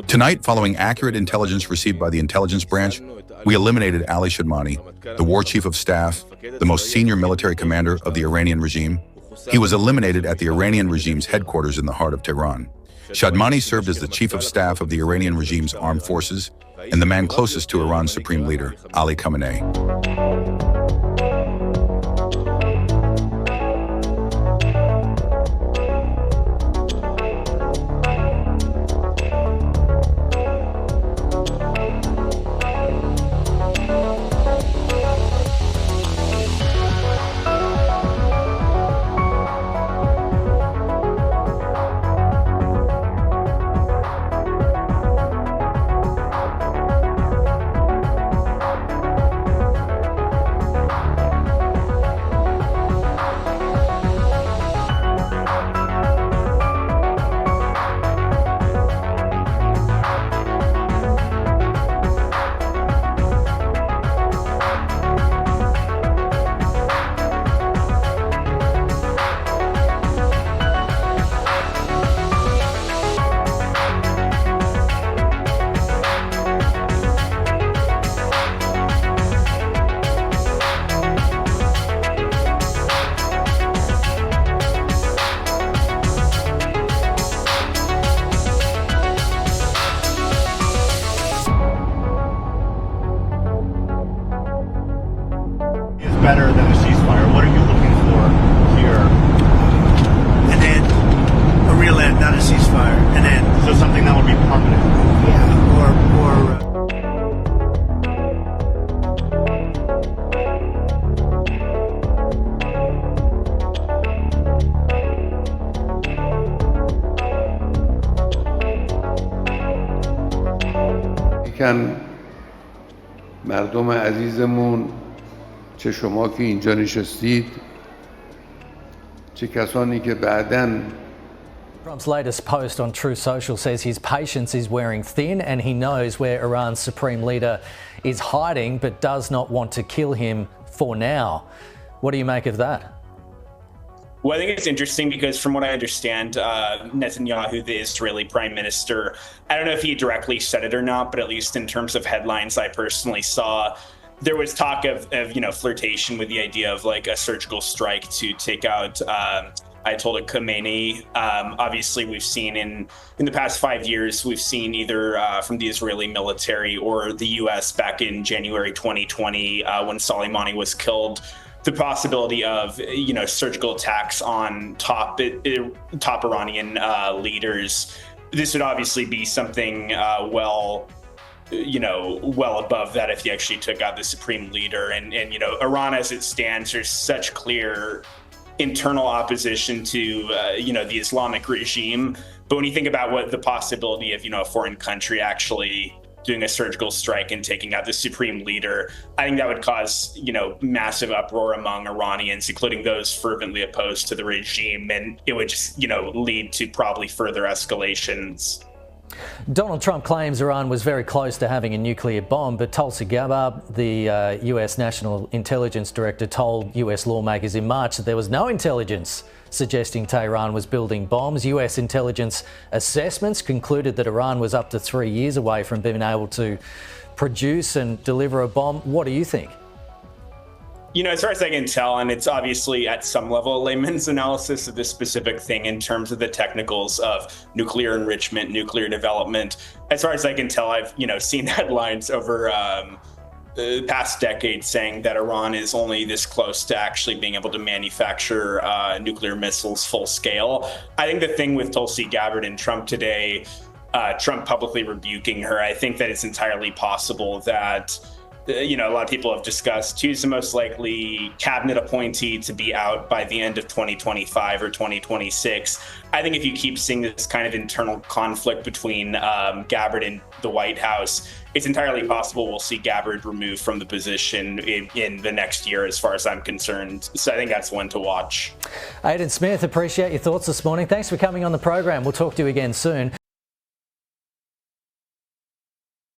Tonight, following accurate intelligence received by the intelligence branch, we eliminated Ali Shadmani, the war chief of staff, the most senior military commander of the Iranian regime. He was eliminated at the Iranian regime's headquarters in the heart of Tehran. Shadmani served as the chief of staff of the Iranian regime's armed forces and the man closest to Iran's supreme leader, Ali Khamenei. Better than a ceasefire. What are you looking for here? An end. A real end, not a ceasefire. An end. So something that would be permanent. Yeah, یکن مردم عزیزمون چه شما که اینجا نشستید چه کسانی که بعداً Trump's latest post on Truth Social says his patience is wearing thin and he knows where Iran's supreme leader is hiding but does not want to kill him for now. What do you make of that? Well, I think it's interesting because from what I understand, Netanyahu, the Israeli prime minister, I don't know if he directly said it or not, but at least in terms of headlines I personally saw, there was talk of flirtation with the idea of like a surgical strike to take out Ayatollah Khamenei. Obviously, we've seen in the past 5 years, we've seen either from the Israeli military or the U.S. back in January 2020 when Soleimani was killed, the possibility of surgical attacks on top Iranian leaders. This would obviously be something well above that if he actually took out the supreme leader. And Iran as it stands, there's such clear internal opposition to the Islamic regime. But when you think about what the possibility of a foreign country actually doing a surgical strike and taking out the supreme leader, I think that would cause massive uproar among Iranians, including those fervently opposed to the regime, and it would just lead to probably further escalations. Donald Trump claims Iran was very close to having a nuclear bomb, but Tulsi Gabbard, the US National Intelligence Director, told US lawmakers in March that there was no intelligence suggesting Tehran was building bombs. US intelligence assessments concluded that Iran was up to 3 years away from being able to produce and deliver a bomb. What do you think? As far as I can tell, and it's obviously at some level a layman's analysis of this specific thing in terms of the technicals of nuclear enrichment, nuclear development. As far as I can tell, I've seen headlines over the past decade saying that Iran is only this close to actually being able to manufacture nuclear missiles full scale. I think the thing with Tulsi Gabbard and Trump today, Trump publicly rebuking her, I think that it's entirely possible that a lot of people have discussed who's the most likely cabinet appointee to be out by the end of 2025 or 2026. I think if you keep seeing this kind of internal conflict between Gabbard and the White House, it's entirely possible we'll see Gabbard removed from the position in the next year, as far as I'm concerned. So I think that's one to watch. Aidan Smith, appreciate your thoughts this morning. Thanks for coming on the program. We'll talk to you again soon.